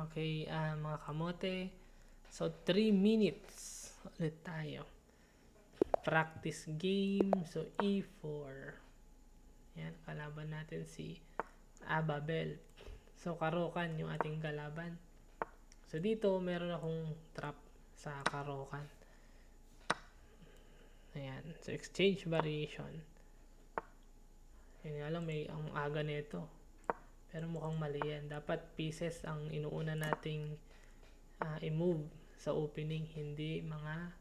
Okay, mga kamote. So, 3 minutes ulit tayo. Practice game. So, E4. Yan, kalaban natin si Ababel. So, Karokan yung ating kalaban. So, dito, meron akong trap sa Karokan. Ayan. So, exchange variation. Yan nga lang, may ang aga nito. Pero mukhang mali yan. Dapat pieces ang inuuna nating i-move sa opening, hindi mga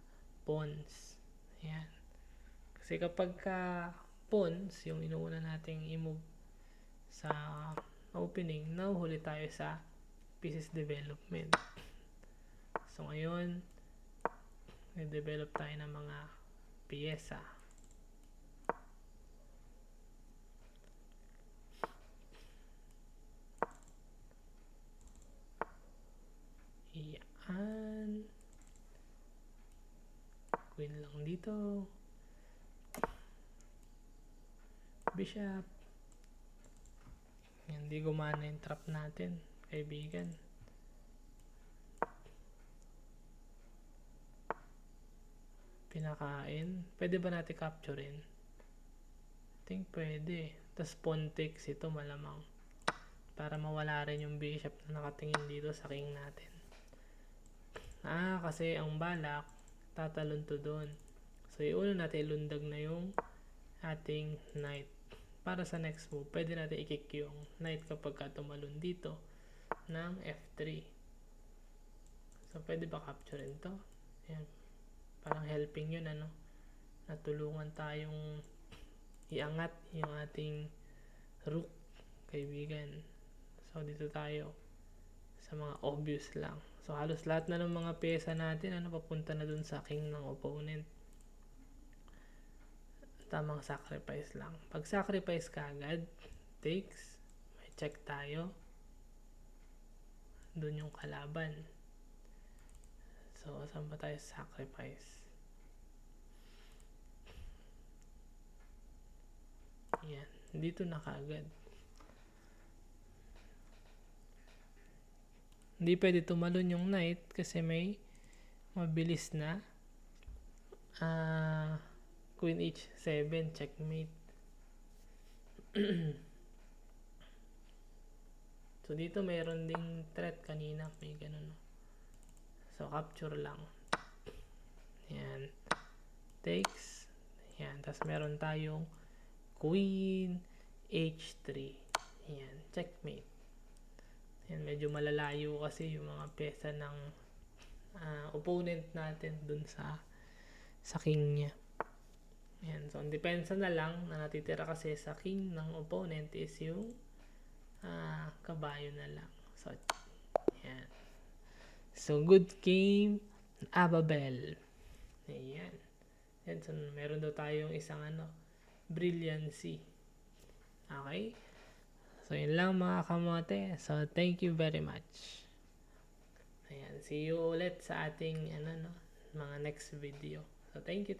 pawns. Ayan. Kasi kapag pawns, yung inuuna nating i-move sa opening, nahuhuli tayo sa pieces development. So, ngayon, i-develop tayo ng mga piyesa. Yan. Queen lang dito. Bishop. Hindi gumana yung trap natin, kaibigan. Pinakain. Pwede ba natin capturein? I think pwede. Tapos pawn takes ito malamang. Para mawala rin yung bishop na nakatingin dito sa king natin. Kasi ang balak, tatalon to doon. So, iuna natin ilundag na yung ating knight. Para sa next move, pwede natin i-kick yung knight kapag tumalon dito ng F3. So, pwede ba capturein to? Ayan. Parang helping yun, ano? Natulungan tayong iangat yung ating rook, kaibigan. So, dito tayo sa mga obvious lang. So, halos lahat na ng mga pyesa natin, papunta na dun sa king ng opponent. Tamang sacrifice lang. Pag sacrifice ka agad, takes, may check tayo. Dun yung kalaban. So, saan ba tayo sacrifice? Yan. Dito na kaagad. Hindi pwede tumalon yung knight kasi may mabilis na Queen H7, checkmate. So, dito mayroon ding threat kanina. May ganun. So, capture lang. Yan. Takes. Yan. Tapos meron tayong Queen H3. Yan. Checkmate. Yan. Medyo malalayo kasi yung mga pyesa ng opponent natin dun sa king niya. Yan. So, ang depensa na lang na natitira kasi sa king ng opponent is yung kabayo na lang. So, yan. So, good game, Ababel. Ayan. Yan. So, meron daw tayong isang brilliancy. Okay? So, yun lang mga kamote. So, thank you very much. Ayan. See you ulit sa ating mga next video. So, thank you.